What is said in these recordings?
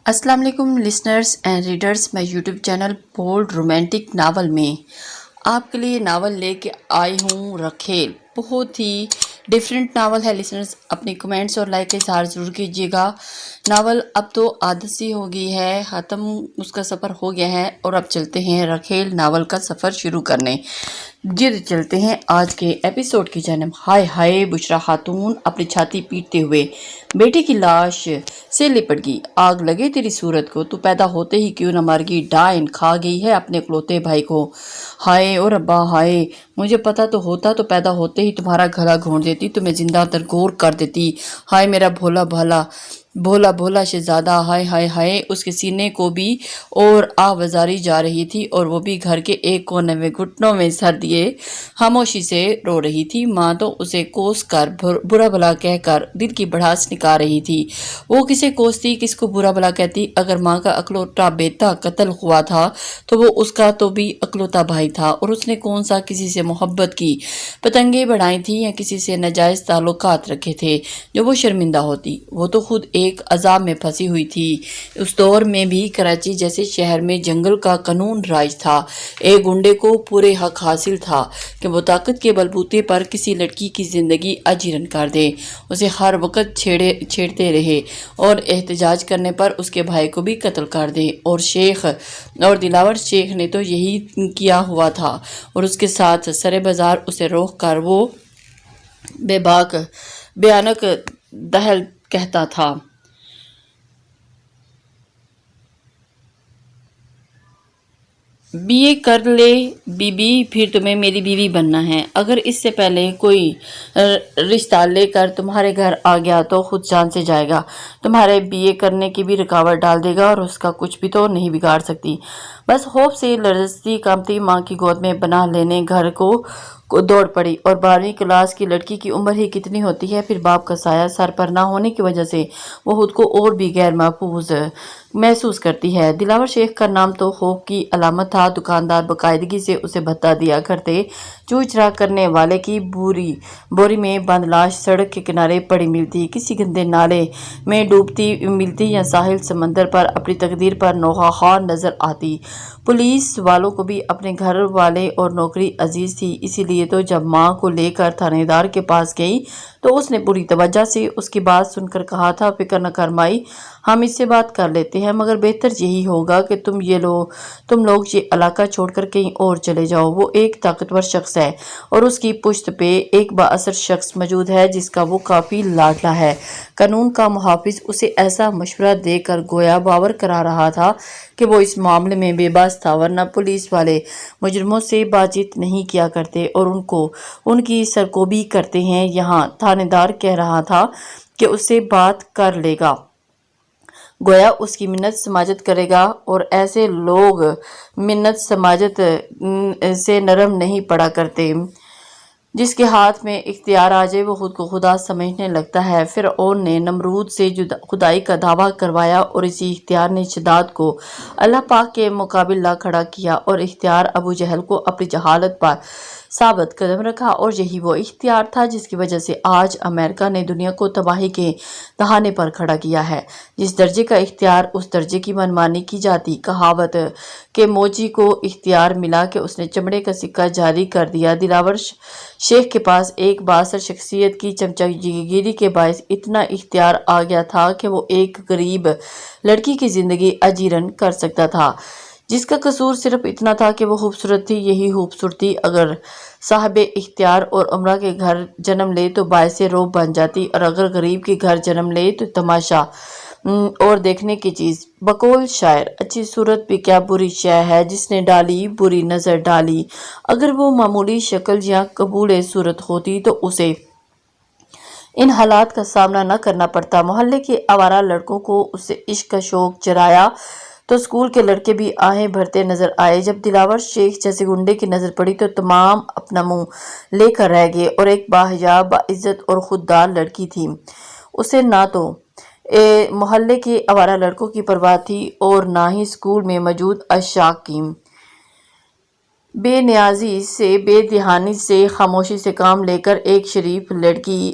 السلام علیکم listeners and readers, میں YouTube channel bold romantic novel میں آپ کے لیے ناول لے کے آئی ہوں رکھیل۔ بہت ہی ڈیفرنٹ ناول ہے لسنرز، اپنی کمنٹس اور لائک کا اظہار ضرور کیجیے گا۔ ناول اب تو عادت سی ہو گئی ہے، ختم اس کا سفر ہو گیا ہے اور اب چلتے ہیں رکھیل ناول کا سفر شروع کرنے۔ چلتے ہیں آج کے ایپیسوڈ کی جانب۔ ہائے ہائے، بشرا خاتون اپنی چھاتی پیٹتے ہوئے بیٹے کی لاش سے لپٹ گئی۔ آگ لگے تیری صورت کو، تو پیدا ہوتے ہی کیوں نہ مر گئی؟ ڈائن کھا گئی ہے اپنے اکلوتے بھائی کو۔ ہائے اور ابا ہائے، مجھے پتا تو ہوتا تو پیدا ہوتے ہی تمہارا گلا گھونٹ دیتی، تمہیں زندہ درگور کر دیتی۔ ہائے میرا بھولا بھولا شہزادہ، ہائے ہائے ہائے۔ اس کے سینے کو بھی اور آوازاری جا رہی تھی اور وہ بھی گھر کے ایک کونے میں گھٹنوں میں سر دیے خاموشی سے رو رہی تھی۔ ماں تو اسے کوس کر برا بھلا کہہ کر دل کی بڑھاس نکال رہی تھی۔ وہ کسے کوستی، کس کو برا بھلا کہتی؟ اگر ماں کا اکلوتا بیٹا قتل ہوا تھا تو وہ اس کا تو بھی اکلوتا بھائی تھا، اور اس نے کون سا کسی سے محبت کی پتنگیں بڑھائی تھی یا کسی سے ناجائز تعلقات رکھے تھے جو وہ شرمندہ ہوتی؟ وہ تو خود ایک عذاب میں پھنسی ہوئی تھی۔ اس دور میں بھی کراچی جیسے شہر میں جنگل کا قانون رائج تھا۔ ایک گنڈے کو پورے حق حاصل تھا کہ وہ طاقت کے بلبوتے پر کسی لڑکی کی زندگی اجیرن کر دے، اسے ہر وقت چھیڑتے رہے اور احتجاج کرنے پر اس کے بھائی کو بھی قتل کر دے۔ اور دلاور شیخ نے تو یہی کیا ہوا تھا، اور اس کے ساتھ سرے بازار اسے روک کر وہ بیانک دہل کہتا تھا۔ BA کر لے بی بی، پھر تمہیں میری بیوی بننا ہے۔ اگر اس سے پہلے کوئی رشتہ لے کر تمہارے گھر آ گیا تو خود جان سے جائے گا، تمہارے BA کرنے کی بھی رکاوٹ ڈال دے گا، اور اس کا کچھ بھی تو نہیں بگاڑ سکتی۔ بس خوف سے لرزتی کانپتی ماں کی گود میں پناہ لینے گھر کو دوڑ پڑی، اور 12ویں کلاس کی لڑکی کی عمر ہی کتنی ہوتی ہے؟ پھر باپ کا سایہ سر پر نہ ہونے کی وجہ سے وہ خود کو اور بھی غیر محفوظ محسوس کرتی ہے۔ دلاور شیخ کا نام تو خوف کی علامت تھا۔ دکاندار باقاعدگی سے اسے بھتہ دیا کرتے۔ چوری چرا کرنے والے کی بوری میں بند لاش سڑک کے کنارے پڑی ملتی، کسی گندے نالے میں ڈوبتی ملتی، یا ساحل سمندر پر اپنی تقدیر پر نوحہ خوار نظر آتی۔ پولیس والوں کو بھی اپنے گھر والے اور نوکری عزیز تھی، اسی لیے تو جب ماں کو لے کر تھانے دار کے پاس گئی تو اس نے پوری توجہ سے اس کی بات سن کر کہا تھا، فکر نہ کر مائی، ہم اس سے بات کر لیتے ہیں، مگر بہتر یہی ہوگا کہ تم لوگ یہ علاقہ چھوڑ کر کہیں اور چلے جاؤ۔ وہ ایک طاقتور شخص ہے اور اس کی پشت پہ ایک بااثر شخص موجود ہے جس کا وہ کافی لاڈلا ہے۔ قانون کا محافظ اسے ایسا مشورہ دے کر گویا باور کرا رہا تھا کہ وہ اس معاملے میں بے بس تھا، ورنہ پولیس والے مجرموں سے بات چیت نہیں کیا کرتے اور ان کی سرکوبی کرتے ہیں۔ یہاں تھانے دار کہہ رہا تھا کہ اس سے بات کر لے گا، گویا اس کی منت سماجت کرے گا، اور ایسے لوگ منت سماجت سے نرم نہیں پڑا کرتے۔ جس کے ہاتھ میں اختیار آ جائے وہ خود کو خدا سمجھنے لگتا ہے۔ فرعون نے نمرود سے خدائی کا دعویٰ کروایا اور اسی اختیار نے شداد کو اللہ پاک کے مقابل لا کھڑا کیا، اور اختیار ابو جہل کو اپنی جہالت پر ثابت قدم رکھا، اور یہی وہ اختیار تھا جس کی وجہ سے آج امریکہ نے دنیا کو تباہی کے دہانے پر کھڑا کیا ہے۔ جس درجے کا اختیار اس درجے کی منمانی کی جاتی۔ کہاوت کہ موچی کو اختیار ملا کہ اس نے چمڑے کا سکہ جاری کر دیا۔ دلاور شیخ کے پاس ایک بااثر شخصیت کی چمچہ گیری کے باعث اتنا اختیار آ گیا تھا کہ وہ ایک غریب لڑکی کی زندگی اجیرن کر سکتا تھا، جس کا قصور صرف اتنا تھا کہ وہ خوبصورت تھی۔ یہی خوبصورتی اگر صاحب اختیار اور عمرہ کے گھر جنم لے تو باعث رعب بن جاتی، اور اگر غریب کے گھر جنم لے تو تماشا اور دیکھنے کی چیز۔ بقول شاعر، اچھی صورت بھی کیا بری شے ہے جس نے ڈالی بری نظر ڈالی۔ اگر وہ معمولی شکل یا قبول صورت ہوتی تو اسے ان حالات کا سامنا نہ کرنا پڑتا۔ محلے کے آوارہ لڑکوں کو اس سے عشق کا شوق چرایا تو اسکول کے لڑکے بھی آہیں بھرتے نظر آئے۔ جب دلاور شیخ جیسے گنڈے کی نظر پڑی تو تمام اپنا منہ لے کر رہ گئے، اور ایک باحیا، باعزت اور خوددار لڑکی تھی۔ اسے نہ تو محلے کے آوارہ لڑکوں کی پرواہ تھی اور نہ ہی اسکول میں موجود عشاق کی۔ بے نیازی سے، بے دہانی سے، خاموشی سے کام لے کر ایک شریف لڑکی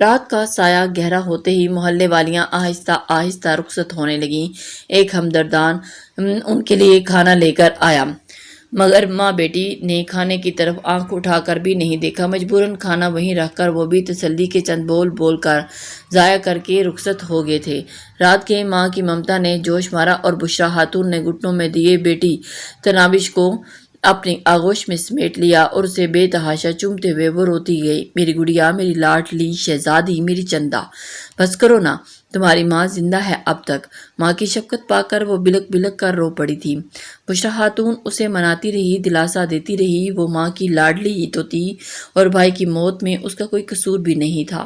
رات کا سایہ گہرا ہوتے ہی محلے والیاں آہستہ آہستہ رخصت ہونے لگیں۔ ایک ہمدردان ان کے لیے کھانا لے کر آیا، مگر ماں بیٹی نے کھانے کی طرف آنکھ اٹھا کر بھی نہیں دیکھا۔ مجبوراً کھانا وہیں رکھ کر وہ بھی تسلی کے چند بول بول کر ضائع کر کے رخصت ہو گئے تھے۔ رات کے ماں کی ممتا نے جوش مارا اور بشریٰ خاتون نے گھٹنوں میں دیے بیٹی تنابش کو اپنی آغوش میں سمیٹ لیا اور اسے بے تحاشا چومتے ہوئے وہ روتی گئی، میری گڑیا، میری لاڈلی شہزادی، میری چندا، بس کرو نا، تمہاری ماں زندہ ہے اب تک۔ ماں کی شفقت پا کر وہ بلک بلک کر رو پڑی تھی۔ بشریٰ خاتون اسے مناتی رہی، دلاسا دیتی رہی، وہ ماں کی لاڈلی ہی تو تھی اور بھائی کی موت میں اس کا کوئی قصور بھی نہیں تھا۔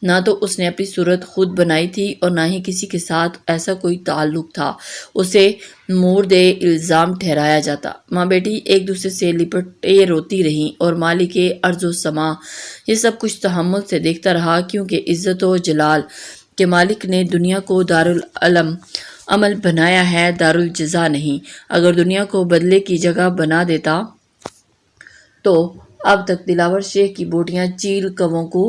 نہ تو اس نے اپنی صورت خود بنائی تھی اور نہ ہی کسی کے ساتھ ایسا کوئی تعلق تھا اسے مورد الزام ٹھہرایا جاتا۔ ماں بیٹی ایک دوسرے سے لپٹے روتی رہیں اور مالک ارض و سما یہ سب کچھ تحمل سے دیکھتا رہا، کیونکہ عزت و جلال کے مالک نے دنیا کو دارالعمل بنایا ہے، دارالجزا نہیں۔ اگر دنیا کو بدلے کی جگہ بنا دیتا تو اب تک دلاور شیخ کی بوٹیاں چیل کووں کو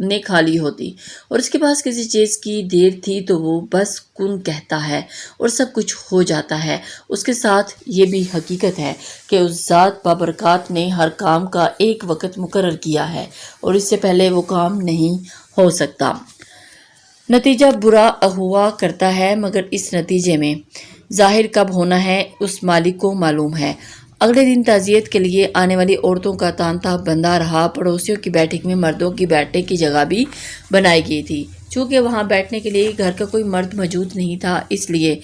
نے کھا لی ہوتی، اور اس کے پاس کسی چیز کی دیر تھی تو وہ بس کن کہتا ہے اور سب کچھ ہو جاتا ہے۔ اس کے ساتھ یہ بھی حقیقت ہے کہ اس ذات بابرکات نے ہر کام کا ایک وقت مقرر کیا ہے اور اس سے پہلے وہ کام نہیں ہو سکتا۔ نتیجہ برا ہوا کرتا ہے، مگر اس نتیجے میں ظاہر کب ہونا ہے اس مالک کو معلوم ہے۔ اگلے دن تعزیت کے لیے آنے والی عورتوں کا تانتا بندھا رہا۔ پڑوسیوں کی بیٹھک میں مردوں کی بیٹھنے کی جگہ بھی بنائی گئی تھی۔ چونکہ وہاں بیٹھنے کے لیے گھر کا کوئی مرد موجود نہیں تھا، اس لیے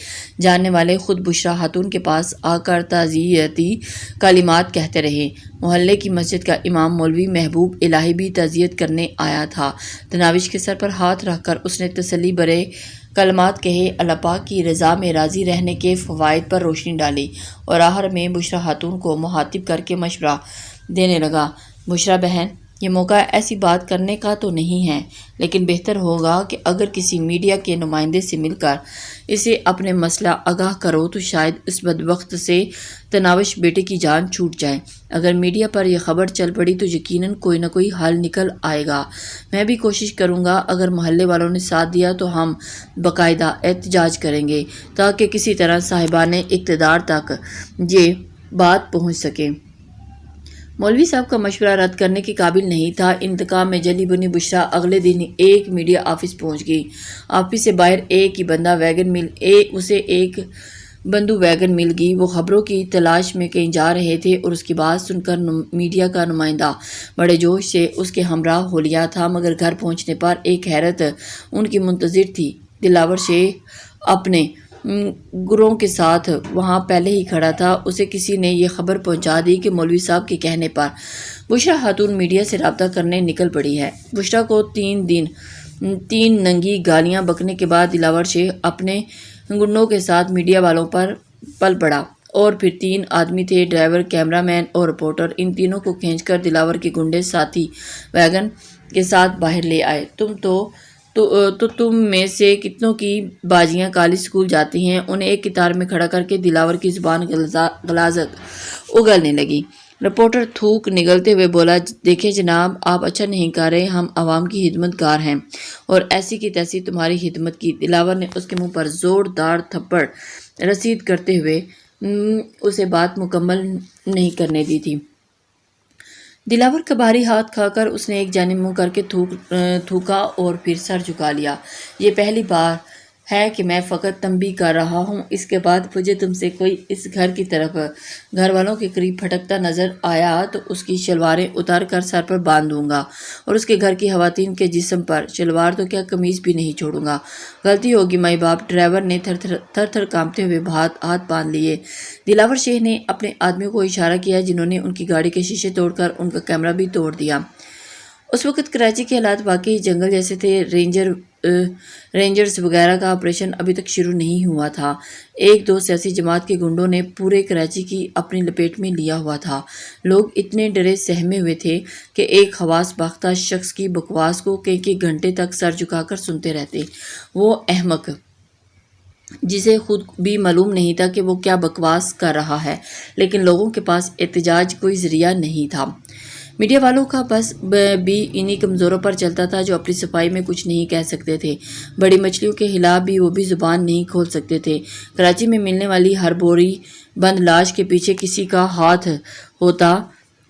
جاننے والے خود بشریٰ خاتون کے پاس آ کر تعزیتی کلمات کہتے رہے۔ محلے کی مسجد کا امام مولوی محبوب الہی بھی تعزیت کرنے آیا تھا۔ تنابش کے سر پر ہاتھ رکھ کر اس نے تسلی بھرے کلمات کہے، اللہ پاک کی رضا میں راضی رہنے کے فوائد پر روشنی ڈالی، اور آخر میں بشریٰ خاتون کو مخاطب کر کے مشورہ دینے لگا، بشریٰ بہن، یہ موقع ایسی بات کرنے کا تو نہیں ہے، لیکن بہتر ہوگا کہ اگر کسی میڈیا کے نمائندے سے مل کر اسے اپنے مسئلہ آگاہ کرو تو شاید اس بدبخت سے تنابش بیٹے کی جان چھوٹ جائے۔ اگر میڈیا پر یہ خبر چل پڑی تو یقیناً کوئی نہ کوئی حل نکل آئے گا۔ میں بھی کوشش کروں گا، اگر محلے والوں نے ساتھ دیا تو ہم باقاعدہ احتجاج کریں گے تاکہ کسی طرح صاحبان اقتدار تک یہ بات پہنچ سکے۔ مولوی صاحب کا مشورہ رد کرنے کے قابل نہیں تھا۔ انتقام میں جلی بنی بشریٰ اگلے دن ایک میڈیا آفس پہنچ گئی۔ آفس سے باہر ایک ہی بندو ویگن مل گئی۔ وہ خبروں کی تلاش میں کہیں جا رہے تھے اور اس کی بات سن کر میڈیا کا نمائندہ بڑے جوش سے اس کے ہمراہ ہو لیا تھا، مگر گھر پہنچنے پر ایک حیرت ان کی منتظر تھی۔ دلاور شیخ اپنے گروہ کے ساتھ وہاں پہلے ہی کھڑا تھا۔ اسے کسی نے یہ خبر پہنچا دی کہ مولوی صاحب کے کہنے پر بشریٰ خاتون میڈیا سے رابطہ کرنے نکل پڑی ہے۔ بشریٰ کو 3 ننگی گالیاں بکنے کے بعد دلاور شیخ اپنے گنڈوں کے ساتھ میڈیا والوں پر پل پڑا، اور پھر 3 آدمی تھے، ڈرائیور، کیمرہ مین اور رپورٹر۔ ان تینوں کو کھینچ کر دلاور کے گنڈے ساتھی ویگن کے ساتھ باہر لے آئے۔ تم میں سے کتنوں کی باجیاں کالج اسکول جاتی ہیں؟ انہیں ایک قطار میں کھڑا کر کے دلاور کی زبان غلاظت اگلنے لگی۔ رپورٹر تھوک نگلتے ہوئے بولا، دیکھیں جناب، آپ اچھا نہیں کر رہے، ہم عوام کی خدمت گار ہیں اور ایسی کی تیسی تمہاری خدمت کی۔ دلاور نے اس کے منہ پر زوردار تھپڑ رسید کرتے ہوئے اسے بات مکمل نہیں کرنے دی تھی۔ دلاور کا بھاری ہاتھ کھا کر اس نے ایک جانب منہ کر کے تھوکا اور پھر سر جھکا لیا۔ یہ پہلی بار ہے کہ میں فقط تنبیہ کر رہا ہوں، اس کے بعد مجھے تم سے کوئی اس گھر کی طرف گھر والوں کے قریب پھٹکتا نظر آیا تو اس کی شلواریں اتار کر سر پر باندھ دوں گا، اور اس کے گھر کی خواتین کے جسم پر شلوار تو کیا قمیض بھی نہیں چھوڑوں گا۔ غلطی ہوگی مائی باپ۔ ڈرائیور نے تھر تھر کانپتے ہوئے ہاتھ باندھ لیے۔ دلاور شیخ نے اپنے آدمیوں کو اشارہ کیا، جنہوں نے ان کی گاڑی کے شیشے توڑ کر ان کا کیمرہ بھی توڑ دیا۔ اس وقت کراچی کے حالات واقعی جنگل جیسے تھے۔ رینجرز وغیرہ کا آپریشن ابھی تک شروع نہیں ہوا تھا۔ 1-2 سیاسی جماعت کے گنڈوں نے پورے کراچی کی اپنی لپیٹ میں لیا ہوا تھا۔ لوگ اتنے ڈرے سہمے ہوئے تھے کہ ایک حواس باختہ شخص کی بکواس کو کئی گھنٹے تک سر جھکا کر سنتے رہتے۔ وہ احمق جسے خود بھی معلوم نہیں تھا کہ وہ کیا بکواس کر رہا ہے، لیکن لوگوں کے پاس احتجاج کوئی ذریعہ نہیں تھا۔ میڈیا والوں کا بس بھی انہی کمزوروں پر چلتا تھا جو اپنی صفائی میں کچھ نہیں کہہ سکتے تھے۔ بڑی مچھلیوں کے خلاف بھی وہ بھی زبان نہیں کھول سکتے تھے۔ کراچی میں ملنے والی ہر بوری بند لاش کے پیچھے کسی کا ہاتھ ہوتا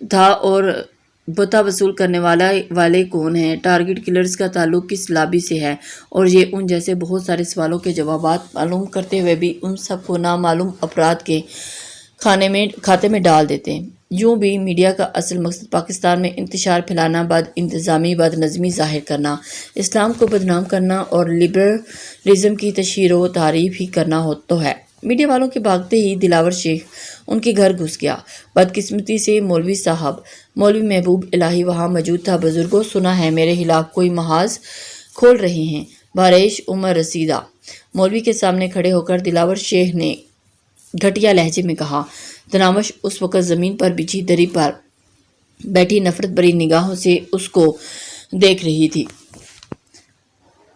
تھا، اور بتا وصول کرنے والے کون ہیں، ٹارگٹ کلرز کا تعلق کس لابی سے ہے، اور یہ ان جیسے بہت سارے سوالوں کے جوابات معلوم کرتے ہوئے بھی ان سب کو نامعلوم افراد کے کھاتے میں ڈال دیتے۔ یوں بھی میڈیا کا اصل مقصد پاکستان میں انتشار پھیلانا، بد انتظامی، بد نظمی ظاہر کرنا، اسلام کو بدنام کرنا اور لبرلزم کی تشہیر و تعریف ہی کرنا تو ہے۔ میڈیا والوں کے بھاگتے ہی دلاور شیخ ان کے گھر گھس گیا۔ بدقسمتی سے مولوی صاحب، مولوی محبوب الہی وہاں موجود تھا۔ بزرگوں، سنا ہے میرے خلاف کوئی محاذ کھول رہے ہیں، بارش عمر رسیدہ۔ مولوی کے سامنے کھڑے ہو کر دلاور شیخ نے گھٹیا لہجے میں کہا۔ تناوش اس وقت زمین پر بچھی دری پر بیٹھی نفرت بری نگاہوں سے اس کو دیکھ رہی تھی۔